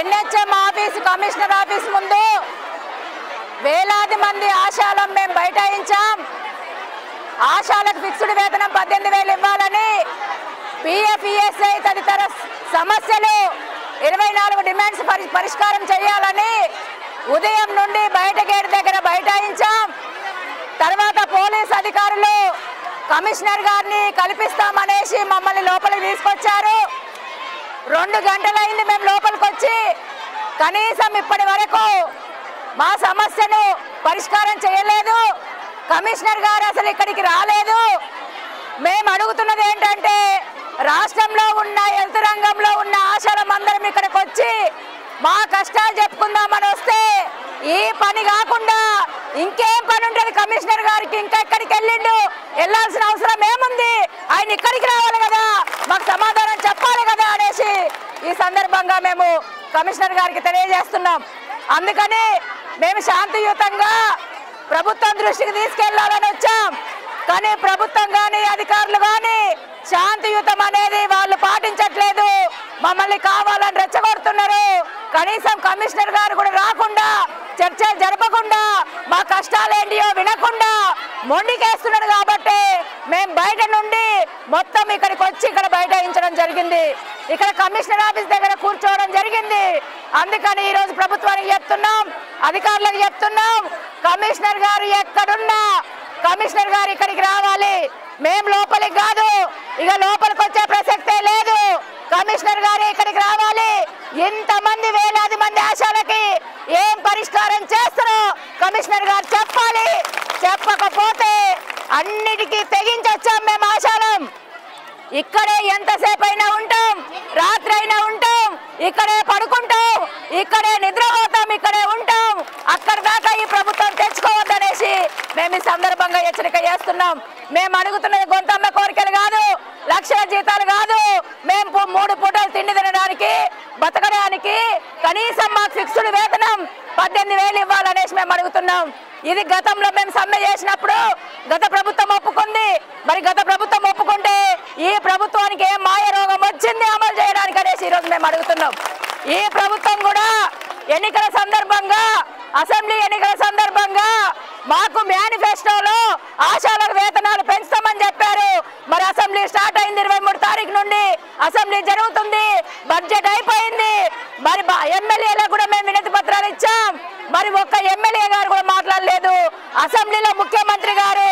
NHM office commissioner office ముందు వేలాది మంది ఆశాలం మేము బైఠాయించాం. ఆశాలకు ఫిక్స్డ్ వేతనం 18,000 ఇవ్వాలని, PF ESI తదితర సమస్యలు 24 డిమాండ్స్ పరిష్కారం చేయాలని ఉదయం నుండి బయట గేట్ దగ్గర బైఠాయించాం. తర్వాత పోలీస్ అధికారులు కమిషనర్ గారిని కల్పిస్తామనేసి మమ్మల్ని లోపలికి తీసుకొచ్చారు. 2 గంటలైంది మేము లోపలికి వచ్చి. కనీసం ఇప్పటి వరకు మా సమస్యను పరిష్కారం చేయలేదు. కమిషనర్ గారు అసలు ఇక్కడికి రాలేదు. మేము అడుగుతున్నది ఏంటంటే, రాష్ట్రంలో ఉన్న హెల్త్ రంగంలో ఉన్న ఆశాలందరం ఇక్కడికి వచ్చి మా కష్టాలు చెప్పుకుందామని వస్తే ఈ పని కాకుండా ఇంకేం పని ఉంటుంది కమిషనర్ గారికి? ఇంకా ఎక్కడికి వెళ్ళాల్సిన అవసరం ఏముంది? ఆయన ఇక్కడికి రావాలి కదా, మాకు సమాధానం చెప్పాలి కదా అనేసి ఈ సందర్భంగా మేము కమిషనర్ గారికి తెలియజేస్తున్నాం. అందుకని మేము శాంతియుతంగా ప్రభుత్వం దృష్టికి తీసుకెళ్లాలని వచ్చాం. కానీ ప్రభుత్వం కానీ అధికారులు కానీ శాంతియుతం అనేది వాళ్ళు పాటించట్లేదు. మమ్మల్ని కావాలని రెచ్చగొడుతున్నారు. కనీసం కమిషనర్ గారు కూడా రాకుండా, చర్చలు జరపకుండా, మా కష్టాలేంటియో వినకుండా మొండికేస్తున్నారు. కాబట్టి మేము బయట నుండి మొత్తం ఇక్కడికి వచ్చి ఇక్కడ బైఠాయించడం జరిగింది. ఇక్కడ కమిషనర్ ఆఫీస్ దగ్గర కూర్చోవడం జరిగింది. అందుకని ఈరోజు ప్రభుత్వానికి చెప్తున్నాం, అధికారులకు చెప్తున్నాం, కమిషనర్ గారు ఎక్కడున్నా కమిషనర్ గారు ఇక్కడికి రావాలి. మేము లోపలికి కాదు, ఇక లోపలికి వచ్చే ప్రసక్తే లేదు. కమిషనర్ గారు ఇక్కడికి రావాలి. ఇంతమంది వేలాది మంది ఆశాలకి ఏం పరిష్కారం చేస్తారో కమిషనర్ గారు చెప్పాలి. చెప్పకపోతే అన్నిటికీ తెగించొచ్చాం మేము ఆశాలం. ఇక్కడే ఎంతసేపు అయినా ఉంటాం, రాత్రి అయినా ఉంటాం, ఇక్కడే పడుకుంటాం, ఇక్కడే నిద్రపోతాం, ఇక్కడే ఉంటాం. అక్కడి దాకా ఈ ప్రభుత్వం తెచ్చుకోవద్దనేసి మేము ఈ సందర్భంగా హెచ్చరిక చేస్తున్నాం. మేము అడుగుతున్నది గొంతమ్మ కోరికలు కాదు, లక్షల జీతాలు కాదు. మేము 3 పూటలు తిండి తినడానికి, బతకడానికి కనీసం మాకు ఫిక్స్డ్ వేతనం 18,000 ఇవ్వాలనేసి మేము అడుగుతున్నాం. ఇది గతంలో మేము సమ్మె చేసినప్పుడు గత ప్రభుత్వం ఒప్పుకుంది. మరి గత ప్రభుత్వం ఒప్పుకుంటే ఈ ప్రభుత్వానికి ఏం మాయ రోగం వచ్చింది అమలు చేయడానికి అనేసి ఈరోజు మేము అడుగుతున్నాం. ఈ ప్రభుత్వం కూడా ఎన్నికల సందర్భంగా, అసెంబ్లీ ఎన్నికల సందర్భంగా మాకు మేనిఫెస్టోలో ఆశాలకు వేతనాలు పెంచుతామని చెప్పారు. మరి అసెంబ్లీ స్టార్ట్ అయింది 23 తారీఖు నుండి, అసెంబ్లీ జరుగుతుంది, బడ్జెట్ అయిపోయింది. మరి ఎమ్మెల్యేలకు కూడా మేము వినతి పత్రాలు ఇచ్చాం. మరి ఒక్క ఎమ్మెల్యే గారు కూడా మాట్లాడలేదు. అసెంబ్లీలో ముఖ్యమంత్రి గారు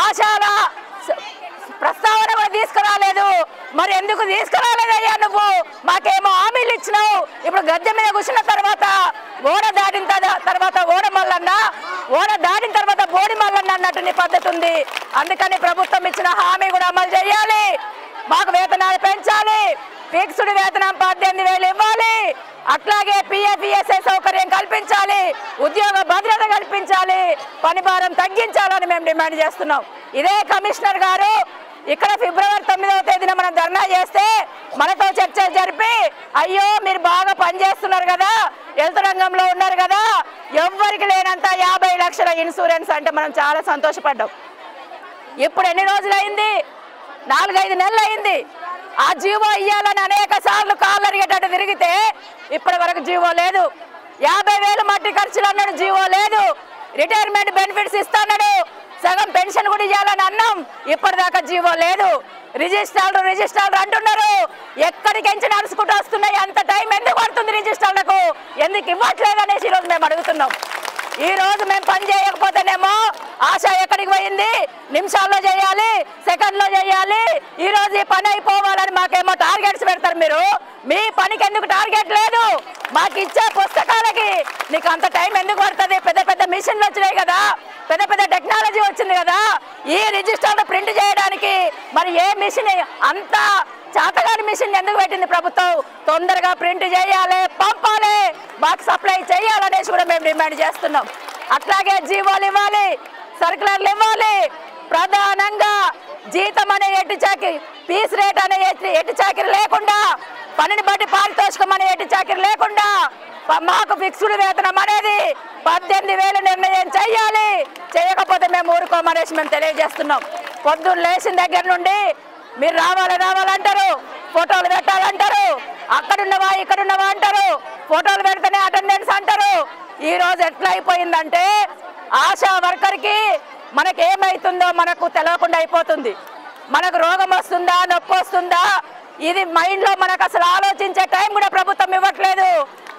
ఆశాల ప్రస్తావన కూడా తీసుకురాలేదు. మరి ఎందుకు తీసుకురాలేదయ్యా నువ్వు? మాకేమో హామీలు ఇచ్చినావు. ఇప్పుడు గద్దె మీద కూర్చున్న తర్వాత ఓడ దాటిన తర్వాత ఓడ మల్లన్న, ఓడ దాటిన తర్వాత బోడి మల్లన్న అన్నట్టు నీ పద్ధతి ఉంది. అందుకని ప్రభుత్వం ఇచ్చిన హామీ కూడా అమలు చేయాలి. మాకు వేతనాలు పెంచాలి, ఫిక్స్డ్ వేతనం 18,000 ఇవ్వాలి. అట్లాగే PF ESI సౌకర్యం కల్పించాలి, ఉద్యోగ భద్రత కల్పించాలి, పని భారం తగ్గించాలని మేము డిమాండ్ చేస్తున్నాం. ఇదే కమిషనర్ గారు ఇక్కడ ఫిబ్రవరి 9వ తేదీన మనం ధర్నా చేస్తే మనతో చర్చలు జరిపి, అయ్యో మీరు బాగా పనిచేస్తున్నారు కదా, హెల్త్ రంగంలో ఉన్నారు కదా, ఎవ్వరికి లేనంత 50 లక్షల ఇన్సూరెన్స్ అంటే మనం చాలా సంతోషపడ్డాం. ఇప్పుడు ఎన్ని రోజులు అయింది? 4-5 నెలలు అయింది. ఆ జీవో ఇయ్యాలని అనేక సార్లు కాళ్ళు అరిగేటట్టు తిరిగితే ఇప్పటి వరకు జీవో లేదు. 50,000 మట్టి ఖర్చులు అన్నాడు, జీవో లేదు. రిటైర్మెంట్ బెనిఫిట్స్ ఇస్తాడు, సగం పెన్షన్ కూడా ఇవ్వాలని అన్నాం, ఇప్పటిదాకా జీవో లేదు. రిజిస్ట్రార్లు అంటున్నారు, ఎక్కడికెంచి నడుచుకుంటూ వస్తున్నాయి, అంత టైం ఎందుకు పడుతుంది రిజిస్ట్రార్లకు, ఎందుకు ఇవ్వట్లేదు అనేసి ఈరోజు మేము అడుగుతున్నాం. ఈ రోజు మేము పని చేయకపోతేనేమో ఆశ ఎక్కడికి పోయింది, నిమిషాల్లో చేయాలి, సెకండ్లో చేయాలి, ఈ రోజు ఈ పని అయిపోవాలని మాకేమో టార్గెట్స్ పెడతారు. మీరు మీ పనికి ఎందుకు టార్గెట్ లేదు? మాకు ఇచ్చే పుస్తకాలకి నీకు అంత టైం ఎందుకు పడుతుంది? పెద్ద పెద్ద మిషన్లు వచ్చినాయి కదా, పెద్ద పెద్ద టెక్నాలజీ వచ్చింది కదా, ఈ రిజిస్టర్లు ప్రింట్ చేయడానికి మరి ఏ మిషన్, అంత చేతగాని మిషన్ ఎందుకు పెట్టింది ప్రభుత్వం? తొందరగా ప్రింట్ చేయాలి, పంపాలి, మాకు సప్లై చేయాలనేసి కూడా మేము డిమాండ్ చేస్తున్నాం. అట్లాగే జీవోలు ఇవ్వాలి, సర్కులర్లు ఇవ్వాలి. ప్రధానంగా జీతం అనే ఎట్టి చాకిరి, పీస్ రేట్ అనే ఎట్టి చాకిరి లేకుండా, పనిని బట్టి పారితోషికం అనే ఎట్టి చాకిరి లేకుండా మాకు ఫిక్స్డ్ వేతనం అనేది 18,000 నిర్ణయం చేయాలి. చేయకపోతే మేము ఊరుకోమనేసి మేము తెలియజేస్తున్నాం. పొద్దున్న లేచిన దగ్గర నుండి మీరు రావాలంటారు, ఫోటోలు పెట్టాలంటారు, అక్కడున్నవా ఇక్కడున్నవా అంటారు, ఫోటోలు పెడితేనే అటెండెన్స్ అంటారు. ఈ రోజు ఎట్లా అయిపోయిందంటే ఆశా వర్కర్కి మనకేమైతుందో మనకు తెలియకుండా అయిపోతుంది. మనకు రోగం వస్తుందా, నొప్పి వస్తుందా, ఇది మైండ్లో మనకు అసలు ఆలోచించే టైం కూడా ప్రభుత్వం ఇవ్వట్లేదు.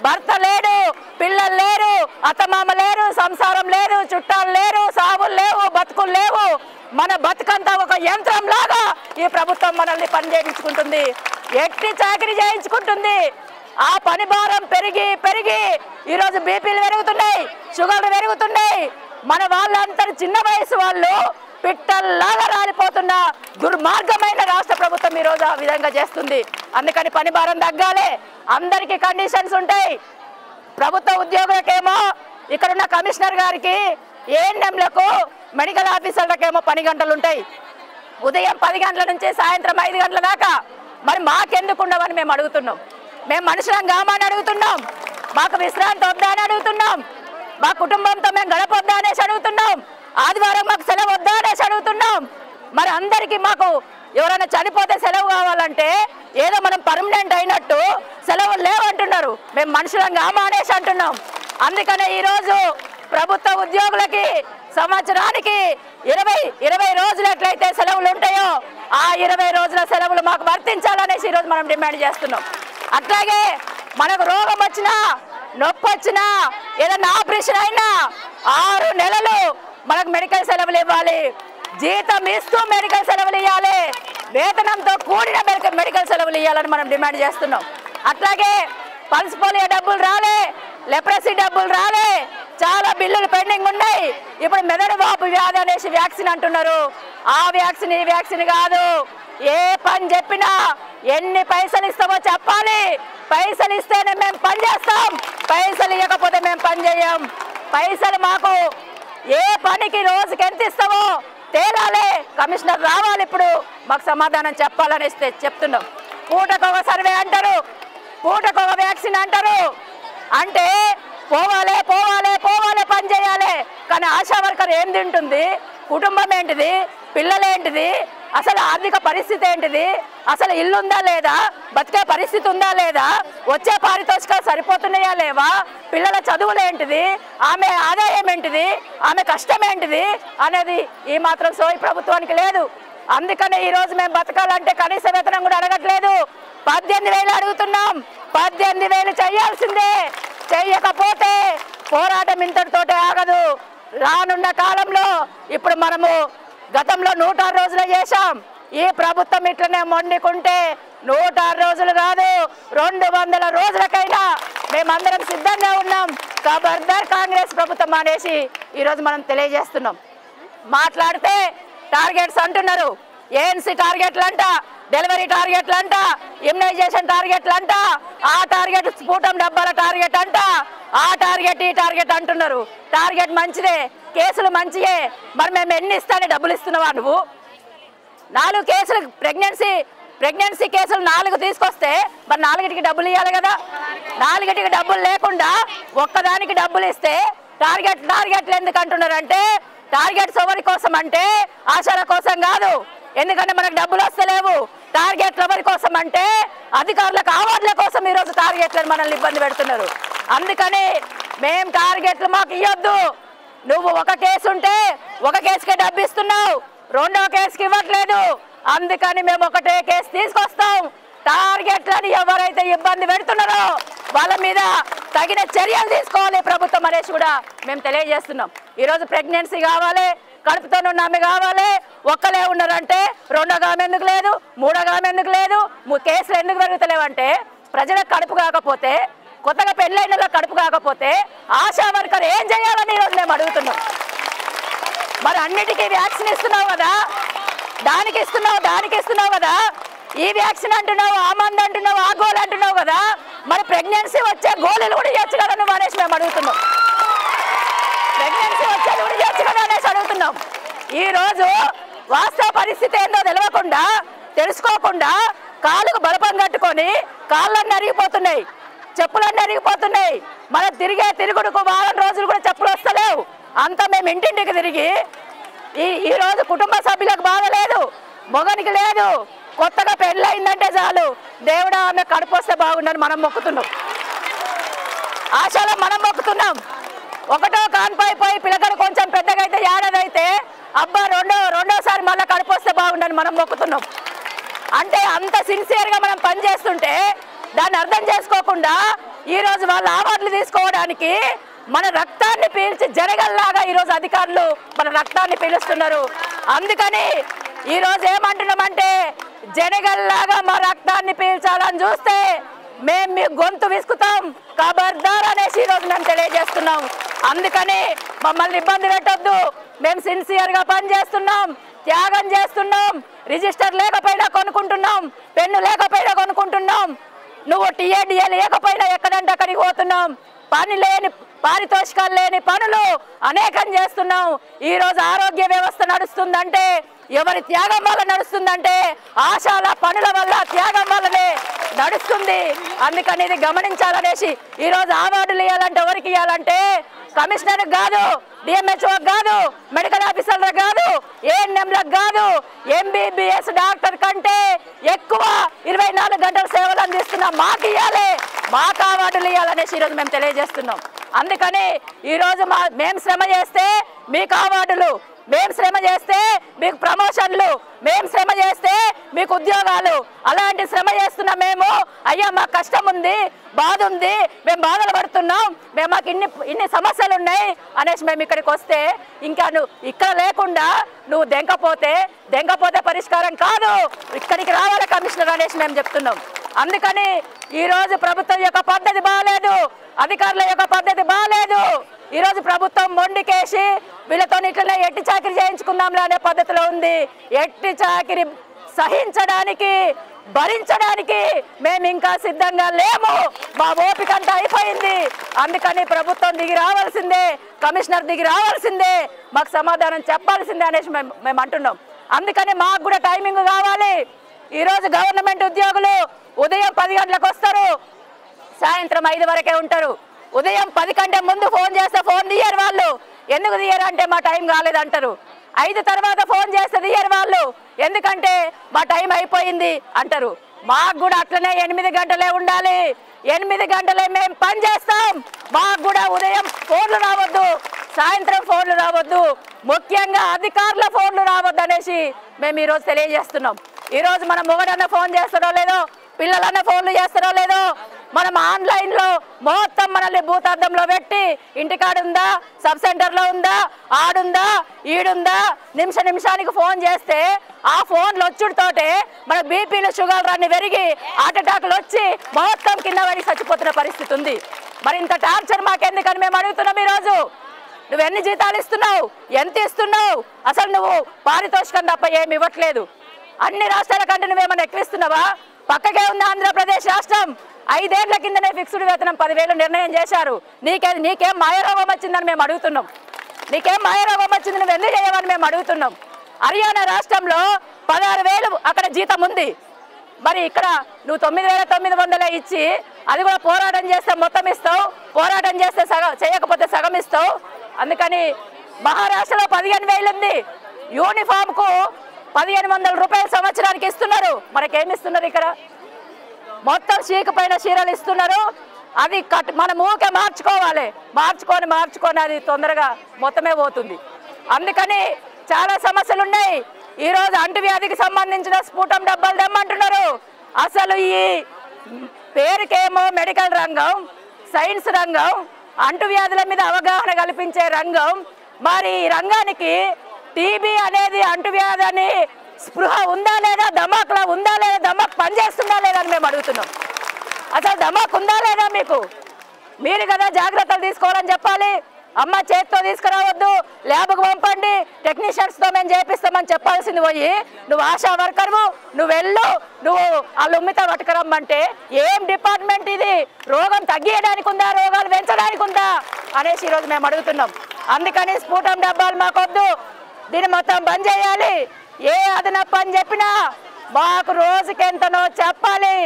భర్త లేడు, పిల్లలు లేరు, అత్తమామ లేరు, సంసారం లేరు, చుట్టాలు లేరు, సాగులు లేవు, బతుకులు లేవు. మన బతుకంతా ఒక యంత్రం లాగా ఈ ప్రభుత్వం మనల్ని పని చేయించుకుంటుంది, ఎట్టి చాకరీ చేయించుకుంటుంది. ఆ పని భారం పెరిగి పెరిగి ఈరోజు బీపీలు పెరుగుతున్నాయి, షుగర్లు పెరుగుతున్నాయి. మన వాళ్ళంతా చిన్న వయసు వాళ్ళు పిట్టల్లాగా రాలిపోతున్న దుర్మార్గమైన రాష్ట్ర ప్రభుత్వం ఈరోజు ఆ విధంగా చేస్తుంది. అందుకని పని భారం తగ్గాలి, అందరికీ కండిషన్స్ ఉంటాయి. ప్రభుత్వ ఉద్యోగులకేమో ఇక్కడున్న కమిషనర్ గారికి, ఏఎన్ఎంలకు, మెడికల్ ఆఫీసర్లకేమో పని గంటలు ఉంటాయి, ఉదయం 10 గంటల నుంచి సాయంత్రం 5 గంటల దాకా. మరి మాకెందుకు ఉండవని మేము అడుగుతున్నాం. మేము మనుషులం కామని అడుగుతున్నాం, మాకు విశ్రాంతి వద్దా అని అడుగుతున్నాం, మా కుటుంబంతో మేము గడపొద్దా అనేసి అడుగుతున్నాం, ఆదివారం మాకు సెలవు వద్దా అనేసి అడుగుతున్నాం. మరి అందరికీ మాకు ఎవరైనా చనిపోతే సెలవు కావాలంటే ఏదో మనం పర్మనెంట్ అయినట్టు సెలవులు లేవంటున్నారు. మేము మనుషులం కామా అనేసి అంటున్నాం. అందుకనే ఈరోజు ప్రభుత్వ ఉద్యోగులకి సంవత్సరానికి 20 రోజులు ఎట్లయితే సెలవులు ఉంటాయో ఆ 20 రోజుల సెలవులు మాకు వర్తించాలనేసి ఈరోజు మనం డిమాండ్ చేస్తున్నాం. అట్లాగే మనకు రోగం వచ్చినా, నొప్పి వచ్చినా, ఏదైనా ఆపరేషన్ అయినా 6 నెలలు మనకు మెడికల్ సెలవులు ఇవ్వాలి, జీతం ఇస్తూ మెడికల్ సెలవులు ఇవ్వాలి, వేతనంతో కూడిన మెడికల్ సెలవులు ఇవ్వాలని మనం డిమాండ్ చేస్తున్నాం. అట్లాగే పల్స్ పోలియో డబ్బులు రాలే, లెప్రసీ డబ్బులు రాలే, చాలా బిల్లులు పెండింగ్ ఉన్నాయి. ఇప్పుడు మెదడు వాపు వ్యాధి అనేసి వ్యాక్సిన్ అంటున్నారు. ఆ వ్యాక్సిన్ ఈ వ్యాక్సిన్ కాదు. ఏ పని చెప్పినా ఎన్ని పైసలు ఇస్తామో చెప్పాలి, పైసలు ఇస్తేనే మేము పని చేస్తాం, పైసలు ఇవ్వకపోతే మేము పని చేయం. పైసలు మాకు ఏ పనికి రోజుకి ఎంత ఇస్తామో తేలాలి, కమిషనర్ రావాలి, ఇప్పుడు మాకు సమాధానం చెప్పాలనేసి చెప్తున్నాం. పూటకు ఒక సర్వే అంటారు, పూటకు ఒక వ్యాక్సిన్ అంటారు. అంటే పోవాలి పోవాలి పోవాలి పని చేయాలి, కానీ ఆశా వర్కర్ ఏం తింటుంది, కుటుంబం ఏంటిది, పిల్లలేంటిది, అసలు ఆర్థిక పరిస్థితి ఏంటిది, అసలు ఇల్లు ఉందా లేదా, బతికే పరిస్థితి ఉందా లేదా, వచ్చే పారితోషికాలు సరిపోతున్నాయా లేవా, పిల్లల చదువులు ఏంటిది, ఆమె ఆదాయం ఏంటిది, ఆమె కష్టం ఏంటిది అనేది ఈ మాత్రం సోయి ప్రభుత్వానికి లేదు. అందుకనే ఈరోజు మేము బతకాలంటే కనీస వేతనం కూడా అడగట్లేదు, 18,000 అడుగుతున్నాం. 18,000 చేయాల్సిందే, చెయ్యకపోతే పోరాటం ఇంతటితోటే ఆగదు. రానున్న కాలంలో ఇప్పుడు మనము గతంలో 106 రోజులు చేశాం, ఈ ప్రభుత్వం ఇట్లనే మొండికుంటే 106 రోజులు కాదు 200 రోజులకైనా మేమందరం సిద్ధంగా ఉన్నాం. ఖబర్దార్ కాంగ్రెస్ ప్రభుత్వం అనేసి ఈరోజు మనం తెలియజేస్తున్నాం. మాట్లాడితే టార్గెట్స్ అంటున్నారు, ఏఎన్సీ టార్గెట్లు అంట, డెలివరీ టార్గెట్లు అంట, ఇమ్యునైజేషన్ టార్గెట్లు అంట, ఆ టార్గెట్ స్ఫూటం డబ్బాల టార్గెట్ అంట, ఆ టార్గెట్ ఈ టార్గెట్ అంటున్నారు. టార్గెట్ మంచిదే, కేసులు మంచియే, మరి మేము ఎన్ని ఇస్తానే డబ్బులు ఇస్తున్నావా నువ్వు? 4 కేసులు ప్రెగ్నెన్సీ కేసులు 4 తీసుకొస్తే మరి 4టికి డబ్బులు ఇవ్వాలి కదా. 4టికి డబ్బులు లేకుండా ఒక్కదానికి డబ్బులు ఇస్తే టార్గెట్లు ఎందుకు అంటున్నారంటే, టార్గెట్స్ ఎవరి కోసం అంటే ఆశల కోసం కాదు, ఎందుకంటే మనకు డబ్బులు వస్తలేవు. టార్గెట్లు ఎవరి కోసం అంటే అధికారులకు అవార్డుల కోసం ఈరోజు టార్గెట్లను మనల్ని ఇబ్బంది పెడుతున్నారు. అందుకని మేము టార్గెట్లు మాకు ఇవ్వద్దు. నువ్వు ఒక కేసు ఉంటే ఒక కేసుకే డబ్బు ఇస్తున్నావు, 2వ కేసుకి ఇవ్వట్లేదు. అందుకని మేము ఒకటే కేసు తీసుకొస్తాం. టార్గెట్లని ఎవరైతే ఇబ్బంది పెడుతున్నారో వాళ్ళ మీద తగిన చర్యలు తీసుకోవాలి ప్రభుత్వం అనేసి కూడా మేము తెలియజేస్తున్నాం. ఈరోజు ప్రెగ్నెన్సీ కావాలి, కడుపుతోనున్న ఆమె కావాలి, ఒక్కలే ఉన్నారంటే 2వ ఆమె ఎందుకు లేదు, 3వ ఆమె ఎందుకు లేదు, కేసులు ఎందుకు పెరుగుతలేవంటే ప్రజలకు కడుపు కాకపోతే, కొత్తగా పెళ్ళైన కడుపు కాకపోతే ఆశా వర్కర్ ఏం చేయాలని ఈరోజు మేము అడుగుతున్నాం. మరి అన్నిటికీ వ్యాక్సిన్ ఇస్తున్నావు కదా, దానికి ఇస్తున్నావు కదా, ఈ వ్యాక్సిన్ అంటున్నావు, ఆ మందు అంటున్నావు, ఆ గోలు అంటున్నావు కదా, మరి ప్రెగ్నెన్సీ వచ్చే గోళీలు కూడా ఇవ్వచ్చు కదా నువ్వు అనేసి మేము అడుగుతున్నాం. ప్రెగ్నెన్సీ వచ్చేది కూడా ఇవ్వచ్చు కదా అనేసి అడుగుతున్నాం. ఈరోజు వాస్తవ పరిస్థితి ఏందో తెలియకుండా, తెలుసుకోకుండా కాళ్ళకు బలపం కట్టుకొని కాళ్ళన్నీ అరిగిపోతున్నాయి, చెప్పులన్నీ అరిగిపోతున్నాయి. మనం తిరుగుడుకు వారం రోజులు కూడా చెప్పులు వస్తలేవు. అంతా మేము ఇంటింటికి తిరిగి ఈరోజు కుటుంబ సభ్యులకు బాధ లేదు, మొగనికి లేదు, కొత్తగా పెళ్ళయిందంటే చాలు దేవుడా ఆమె కడుపు వస్తే బాగుండని మనం మొక్కుతున్నాం, ఆశలో మనం మొక్కుతున్నాం. ఒకటో కాన్పై పోయి పిల్లగాడు కొంచెం పెద్దగా అయితే ఏడాదైతే అబ్బా రెండోసారి మళ్ళీ కడుపు వస్తే బాగుండని మనం మొక్కుతున్నాం. అంటే అంత సిన్సియర్గా మనం పనిచేస్తుంటే దాన్ని అర్థం చేసుకోకుండా ఈరోజు వాళ్ళ అవార్డులు తీసుకోవడానికి మన రక్తాన్ని పీల్చి జరగల్లాగా ఈరోజు అధికారులు మన రక్తాన్ని పీలుస్తున్నారు. అందుకని ఈరోజు ఏమంటున్నామంటే జనగల్లాగా మా రక్తాన్ని పీల్చాలని చూస్తే మేము మీ గొంతు విసుకుతాం, ఖబర్దార్ అనేసి ఈరోజు మేము తెలియజేస్తున్నాం. అందుకని మమ్మల్ని ఇబ్బంది పెట్టొద్దు, మేము సిన్సియర్గా పనిచేస్తున్నాం, త్యాగం చేస్తున్నాం, రిజిస్టర్ లేకపోయినా కొనుక్కుంటున్నాం, పెన్ను లేకపోయినా కొనుక్కుంటున్నాం, నువ్వు టీఏడిఏ లేకపోయినా ఎక్కడంటే అక్కడికి పోతున్నాం, పని లేని పారితోషికాలు లేని పనులు అనేకం చేస్తున్నాం. ఈరోజు ఆరోగ్య వ్యవస్థ నడుస్తుందంటే ఎవరి త్యాగం వల్ల నడుస్తుందంటే ఆశాల పనుల వల్ల త్యాగం వల్లనే నడుస్తుంది. అందుకని ఇది గమనించాలనేసి ఈరోజు అవార్డులు ఇవ్వాలంటే ఎవరికి ఇవ్వాలంటే కమిషనర్ కాదు, డిఎంహెచ్ఓ కాదు, మెడికల్ ఆఫీసర్లకు కాదు, ఏఎన్ఎంలకు కాదు, ఎంబీబీఎస్ డాక్టర్ కంటే ఎక్కువ 24 గంటల సేవలు అందిస్తున్న మాకు ఇవ్వాలి, మాకు అవార్డులు ఇవ్వాలనేసి ఈరోజు మేము తెలియజేస్తున్నాం. అందుకని ఈరోజు మేము శ్రమ చేస్తే మీకు అవార్డులు, మేము శ్రమ చేస్తే మీకు ప్రమోషన్లు, మేము శ్రమ చేస్తే మీకు ఉద్యోగాలు. అలాంటి శ్రమ చేస్తున్న మేము అయ్యా మాకు కష్టం ఉంది, బాధ ఉంది, మేము బాధలు పడుతున్నాం, మాకు ఇన్ని సమస్యలు ఉన్నాయి అనేసి మేము ఇక్కడికి వస్తే ఇంకా నువ్వు ఇక్కడ లేకుండా నువ్వు దెంకపోతే పరిష్కారం కాదు, ఇక్కడికి రావాలి కమిషనర్ అనేసి మేము చెప్తున్నాం. అందుకని ఈరోజు ప్రభుత్వం యొక్క పద్ధతి బాగాలేదు, అధికారుల యొక్క పద్ధతి బాగాలేదు. ఈరోజు ప్రభుత్వం మొండికేసి వీళ్ళతో ఇట్లనే ఎట్టి చాకిరి చేయించుకుందాంలే అనే పద్ధతిలో ఉంది. ఎట్టి చాకిరి సహించడానికి భరించడానికి మేము ఇంకా సిద్ధంగా లేము, మా ఓపిక అంతా అయిపోయింది. అందుకని ప్రభుత్వం దిగి రావాల్సిందే, కమిషనర్ దిగి రావాల్సిందే, మాకు సమాధానం చెప్పాల్సిందే అనేసి మేము అంటున్నాం. అందుకని మాకు కూడా టైమింగ్ కావాలి. ఈరోజు గవర్నమెంట్ ఉద్యోగులు ఉదయం 10 గంటలకు వస్తారు, సాయంత్రం 5 వరకే ఉంటారు. ఉదయం 10 కంటే ముందు ఫోన్ చేస్తే ఫోన్ తీయరు వాళ్ళు. ఎందుకు తీయరు అంటే మా టైం కాలేదంటారు. 5 తర్వాత ఫోన్ చేస్తే తీయరు వాళ్ళు, ఎందుకంటే మా టైం అయిపోయింది అంటారు. మాకు కూడా అట్లనే 8 గంటలే ఉండాలి, 8 గంటలే మేము పని చేస్తాం. మాకు కూడా ఉదయం ఫోన్లు రావద్దు, సాయంత్రం ఫోన్లు రావద్దు, ముఖ్యంగా అధికారుల ఫోన్లు రావద్దు అనేసి మేము ఈరోజు తెలియజేస్తున్నాం. ఈరోజు మనం మొగడన్న ఫోన్ చేస్తారో లేదో, పిల్లలన్న ఫోన్లు చేస్తారో లేదో, మనం ఆన్లైన్లో మొత్తం మనల్ని భూతార్థంలో పెట్టి ఇంటికాడుందా, సబ్ సెంటర్లో ఉందా, ఆడుందా, ఈడుందా, నిమిషానికి ఫోన్ చేస్తే ఆ ఫోన్లు వచ్చుడితోటే మన బీపీలు షుగర్లు అన్ని పెరిగి హార్ట్ అటాక్లు వచ్చి మొత్తం కింద పడి చచ్చిపోతున్న పరిస్థితి ఉంది. మరి ఇంత టార్చర్ మాకెందుకని మేము అడుగుతున్నాం. ఈరోజు నువ్వు ఎన్ని జీతాలు ఇస్తున్నావు, ఎంత ఇస్తున్నావు, అసలు నువ్వు పారితోషికం తప్ప ఏమి ఇవ్వట్లేదు. అన్ని రాష్ట్రాల కంటే నువ్వేమన్నా ఎక్కువిస్తున్నావా? పక్కకే ఉంది ఆంధ్రప్రదేశ్ రాష్ట్రం, 5 ఏళ్ల కిందనే ఫిక్స్డ్ వేతనం 10,000 నిర్ణయం చేశారు. నీకేం మాయరోగం వచ్చిందని మేము అడుగుతున్నాం. నీకేం మాయరోగం వచ్చింది, నువ్వు ఎందుకు చేయమని మేము అడుగుతున్నాం. హర్యానా రాష్ట్రంలో 16,000 అక్కడ జీతం ఉంది. మరి ఇక్కడ నువ్వు 9,900 ఇచ్చి అది కూడా పోరాటం చేస్తే మొత్తం ఇస్తావు, పోరాటం చేస్తే చేయకపోతే సగం ఇస్తావు. అందుకని మహారాష్ట్రలో 15,000 ఉంది. యూనిఫామ్కు 1,500 రూపాయలు సంవత్సరానికి ఇస్తున్నారు. మనకేమిస్తున్నారు? ఇక్కడ మొత్తం చీక పైన చీరలు ఇస్తున్నారు. అది మనం ఊకే మార్చుకొని అది తొందరగా మొత్తమే పోతుంది. అందుకని చాలా సమస్యలు ఉన్నాయి. ఈరోజు అంటువ్యాధికి సంబంధించిన స్ఫూటం డబ్బాలు తెమ్మంటున్నారు. అసలు ఈ పేరుకేమో మెడికల్ రంగం, సైన్స్ రంగం, అంటువ్యాధుల మీద అవగాహన కల్పించే రంగం. మరి ఈ రంగానికి టీబీ అనేది అంటువ్యాధి అని స్పృహ ఉందా లేదా, దమాక్లా ఉందా లేదా, దమాక్ పనిచేస్తుందా లేదా అని మేము అడుగుతున్నాం. అసలు దమాక్ ఉందా లేదా మీకు? మీరు కదా జాగ్రత్తలు తీసుకోవాలని చెప్పాలి. అమ్మ చేతితో తీసుకురావద్దు, ల్యాబ్కు పంపండి, టెక్నీషియన్స్తో మేము చేపిస్తామని చెప్పాల్సింది పోయి నువ్వు ఆశా వర్కర్వు, నువ్వు వెళ్ళు, నువ్వు వాళ్ళు ఉమ్మిత పట్టుకురమ్మంటే ఏం డిపార్ట్మెంట్ ఇది? రోగం తగ్గియడానికి ఉందా, రోగాలు పెంచడానికి ఉందా అనేసి ఈరోజు మేము అడుగుతున్నాం. అందుకని స్ఫూటం డబ్బాలు మాకొద్దు, దీన్ని మొత్తం బంద్ చేయాలి. ఏ అదనపు అని చెప్పినా మాకు రోజుకి ఎంతనో చెప్పాలి,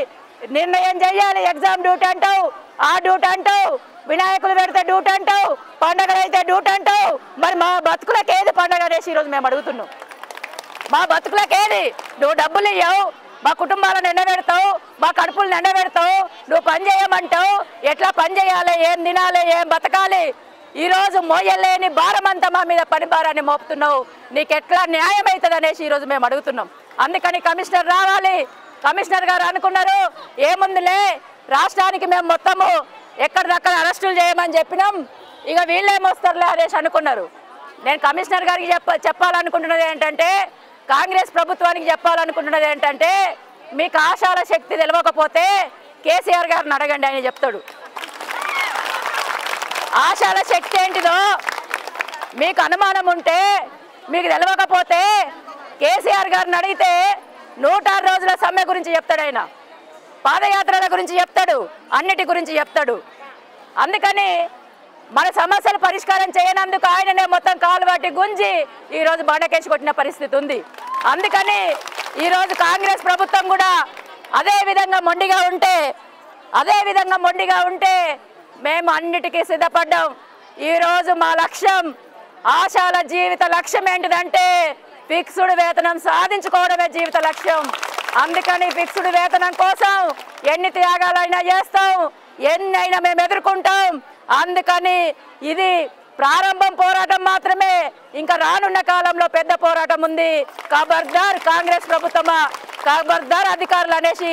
నిర్ణయం చేయాలి. ఎగ్జామ్ డ్యూటీ అంటావు, ఆ డ్యూటీ అంటావు, వినాయకులు పెడితే డ్యూటీ అంటావు, పండగలు అయితే డ్యూటీ అంటావు. మరి మా బతుకులకు ఏది పండగ అనేసి ఈరోజు మేము అడుగుతున్నాం. మా బతుకులకు ఏది? నువ్వు డబ్బులు ఇవ్వవు, మా కుటుంబాలను ఎండబెడతావు, మా కడుపులను ఎండబెడతావు, నువ్వు పని చేయమంటావు, ఎట్లా పని చేయాలి, ఏం తినాలి, ఏం బతకాలి, ఈరోజు మోయలేని భారం అంతా మా మీద పని భారాన్ని మోపుతున్నావు, నీకు ఎట్లా న్యాయం అవుతుంది అనేసి ఈరోజు మేము అడుగుతున్నాం. అందుకని కమిషనర్ రావాలి. కమిషనర్ గారు అనుకున్నారు, ఏముందిలే రాష్ట్రానికి మేము మొత్తము ఎక్కడిదక్కడ అరెస్టులు చేయమని చెప్పినాం, ఇక వీళ్ళేమొస్తారులే అనేసి అనుకున్నారు. నేను కమిషనర్ గారికి చెప్పాలనుకుంటున్నది ఏంటంటే, కాంగ్రెస్ ప్రభుత్వానికి చెప్పాలనుకుంటున్నది ఏంటంటే, మీకు ఆశాల శక్తి తెలవకపోతే కేసీఆర్ గారిని అడగండి, ఆయన చెప్తాడు. ఆశాల శక్తి ఏంటిదో మీకు అనుమానం ఉంటే, మీకు తెలవకపోతే కేసీఆర్ గారిని అడిగితే 106 రోజుల సమ్మె గురించి చెప్తాడు, ఆయన పాదయాత్రల గురించి చెప్తాడు, అన్నిటి గురించి చెప్తాడు. అందుకని మన సమస్యలు పరిష్కారం చేయనందుకు ఆయననే మొత్తం కాలు పట్టి గుంజి ఈరోజు బండకేసి కొట్టిన పరిస్థితి ఉంది. అందుకని ఈరోజు కాంగ్రెస్ ప్రభుత్వం కూడా అదే విధంగా మొండిగా ఉంటే మేము అన్నిటికీ సిద్ధపడ్డాం. ఈరోజు మా లక్ష్యం, ఆశాల జీవిత లక్ష్యం ఏంటిదంటే ఫిక్స్డ్ వేతనం సాధించుకోవడమే జీవిత లక్ష్యం. అందుకని ఫిక్స్డ్ వేతనం కోసం ఎన్ని త్యాగాలైనా చేస్తాం, ఎన్నైనా మేము ఎదుర్కొంటాం. అందుకని ఇది ప్రారంభం పోరాటం మాత్రమే, ఇంకా రానున్న కాలంలో పెద్ద పోరాటం ఉంది. ఖబర్దార్ కాంగ్రెస్ ప్రభుత్వమా, ఖబర్దార్ అధికారులు అనేసి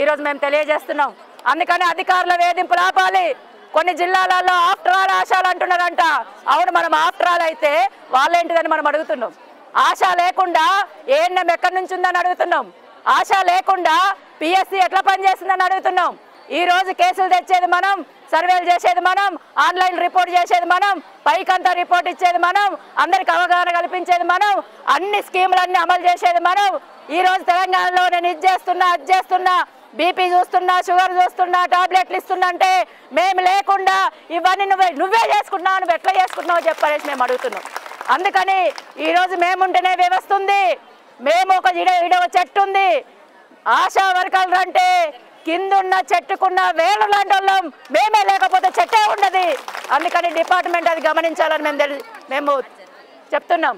ఈరోజు మేము తెలియజేస్తున్నాం. అందుకని అధికారుల వేధింపులు ఆపాలి. కొన్ని జిల్లాలలో ఆఫ్టర్ ఆల్ ఆశాలు అంటున్నారంట. అవును, మనం ఆఫ్టర్ ఆల్ అయితే వాళ్ళేంటిదని మనం అడుగుతున్నాం. ఆశ లేకుండా ఏఎన్ఎం ఎక్కడి నుంచి ఉందని అడుగుతున్నాం. ఆశ లేకుండా పిఎస్సి ఎట్లా పనిచేస్తుందని అడుగుతున్నాం. ఈరోజు కేసులు తెచ్చేది మనం, సర్వేలు చేసేది మనం, ఆన్లైన్ రిపోర్ట్ చేసేది మనం, పైకంతా రిపోర్ట్ ఇచ్చేది మనం, అందరికి అవగాహన కల్పించేది మనం, అన్ని స్కీములన్నీ అమలు చేసేది మనం. ఈరోజు తెలంగాణలో నేను ఇది చేస్తున్నా, అది చేస్తున్నా, బీపీ చూస్తున్నా, షుగర్ చూస్తున్నా, టాబ్లెట్లు ఇస్తున్నా అంటే మేము లేకుండా ఇవన్నీ నువ్వే చేసుకుంటున్నావు, నువ్వు ఎట్లా చేసుకుంటున్నావు చెప్పనేసి మేము అడుగుతున్నాం. అందుకని ఈరోజు మేముంటేనే వ్యవస్థ ఉంది. మేము ఒక ఇడవ చెట్టు ఉంది. ఆశా వర్కర్లు అంటే కిందున్న చెట్టుకున్న వేలు లాంటి వాళ్ళం, మేమే లేకపోతే చెట్టే ఉండదు. అందుకని డిపార్ట్మెంట్ అది గమనించాలని మేము చెప్తున్నాం.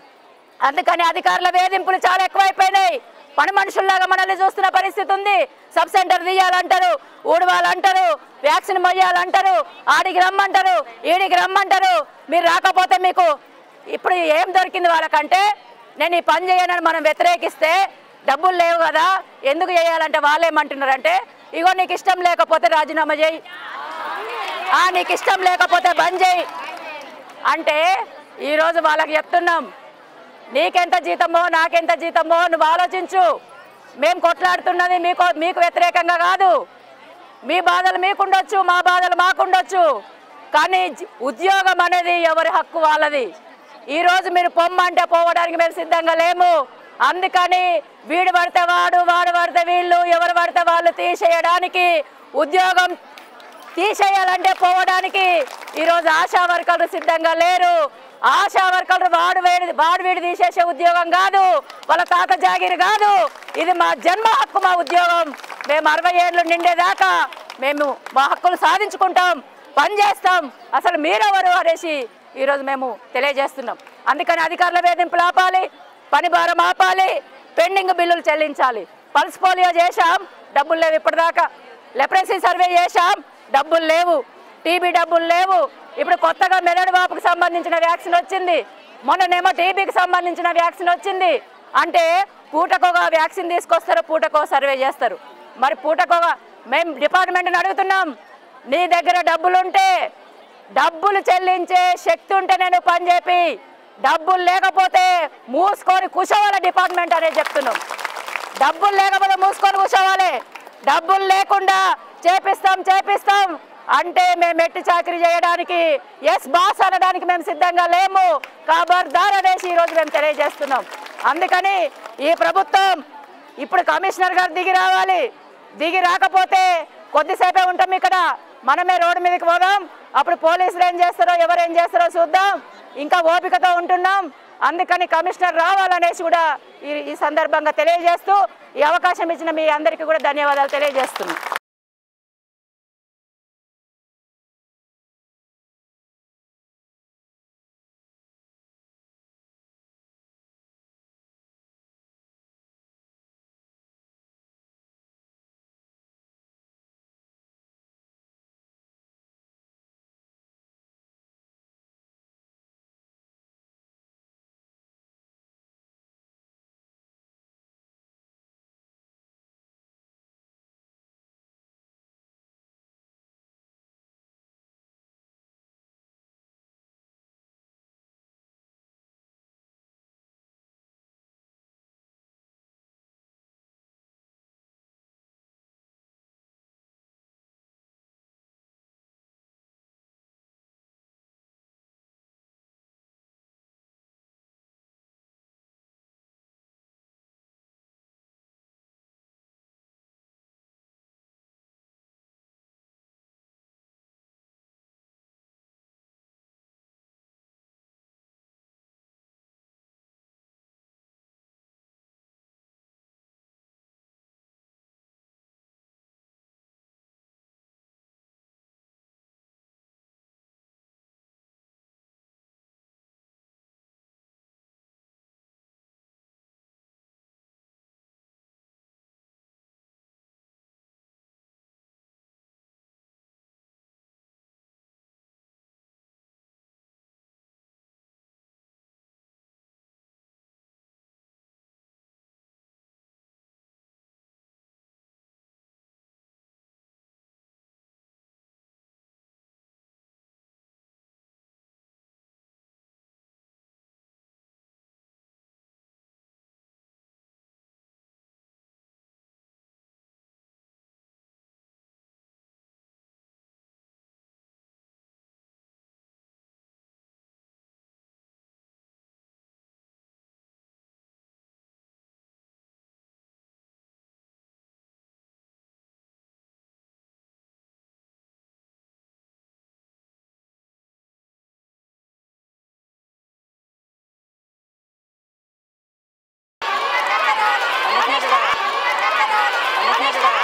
అందుకని అధికారుల వేధింపులు చాలా ఎక్కువైపోయినాయి. పని మనుషుల్లాగా మనల్ని చూస్తున్న పరిస్థితి ఉంది. సబ్ సెంటర్ తీయాలంటారు, ఊడవాలంటారు, వ్యాక్సిన్ మొయ్యాలంటారు, ఆడికి రమ్మంటారు, ఈడికి రమ్మంటారు. మీరు రాకపోతే మీకు ఇప్పుడు ఏం దొరికింది వాళ్ళకంటే, నేను ఈ పని చేయనని మనం వ్యతిరేకిస్తే డబ్బులు లేవు కదా, ఎందుకు చేయాలంటే వాళ్ళు ఏమంటున్నారంటే, ఇగో నీకు ఇష్టం లేకపోతే రాజీనామా చేయి, నీకు ఇష్టం లేకపోతే బంద్ చేయి అంటే ఈరోజు వాళ్ళకి చెప్తున్నాం, నీకెంత జీతమో నాకెంత జీతమో నువ్వు ఆలోచించు. మేము కొట్లాడుతున్నది మీకు వ్యతిరేకంగా కాదు. మీ బాధలు మీకుండొచ్చు, మా బాధలు మాకుండొచ్చు, కానీ ఉద్యోగం అనేది ఎవరి హక్కు వాళ్ళది. ఈరోజు మీరు పొమ్మంటే పోవడానికి మేము సిద్ధంగా లేము. అందుకని వీడు పడితే వాడు, వాడు పడితే వీళ్ళు, ఎవరు పడితే వాళ్ళు తీసేయడానికి, ఉద్యోగం తీసేయాలంటే పోవడానికి ఈరోజు ఆశా వర్కర్లు సిద్ధంగా లేరు. ఆశా వర్కర్లు వాడు వీడు తీసేసే ఉద్యోగం కాదు, వాళ్ళ తాత జాగిరి కాదు, ఇది మా జన్మ హక్కు, మా ఉద్యోగం. మేము 60 ఏళ్ళు నిండేదాకా మేము మా హక్కులు సాధించుకుంటాం, పనిచేస్తాం. అసలు మీరెవరు అనేసి ఈరోజు మేము తెలియజేస్తున్నాం. అందుకని అధికారుల వేధింపులు ఆపాలి, పని భారం ఆపాలి, పెండింగ్ బిల్లులు చెల్లించాలి. పల్స్ పోలియో చేశాం, డబ్బులు లేవు ఇప్పటిదాకా. లెప్రసీ సర్వే చేశాం, డబ్బులు లేవు. టీబీ డబ్బులు లేవు. ఇప్పుడు కొత్తగా మెదడు వాపుకి సంబంధించిన వ్యాక్సిన్ వచ్చింది, మొన్ననేమో టీబీకి సంబంధించిన వ్యాక్సిన్ వచ్చింది. అంటే పూటకోగా వ్యాక్సిన్ తీసుకొస్తారు, పూటకో సర్వే చేస్తారు. మరి పూటకోగా మేము డిపార్ట్మెంట్ని అడుగుతున్నాం, నీ దగ్గర డబ్బులుంటే, డబ్బులు చెల్లించే శక్తి ఉంటే నేను పని చెప్పి, డబ్బులు లేకపోతే మూసుకొని కూర్చోవాలి డిపార్ట్మెంట్ అనేది చెప్తున్నాం. డబ్బులు లేకపోతే మూసుకొని కూర్చోవాలి. డబ్బులు లేకుండా చేపిస్తాం అంటే మేము ఎట్టి చాకరీ చేయడానికి, ఎస్ బాస్ అనడానికి మేము సిద్ధంగా లేము. ఖబర్దార్ అనేసి ఈరోజు మేము తెలియజేస్తున్నాం. అందుకని ఈ ప్రభుత్వం ఇప్పుడు కమిషనర్ గారు దిగి రావాలి. దిగి రాకపోతే కొద్దిసేపే ఉంటాం ఇక్కడ, మనమే రోడ్డు మీదకి పోదాం. అప్పుడు పోలీసులు ఏం చేస్తారో, ఎవరేం చేస్తారో చూద్దాం. ఇంకా ఓపికతో ఉంటున్నాం. అందుకని కమిషనర్ రావాలనేసి కూడా ఈ సందర్భంగా తెలియజేస్తూ, ఈ అవకాశం ఇచ్చిన మీ అందరికీ కూడా ధన్యవాదాలు తెలియజేస్తున్నాం.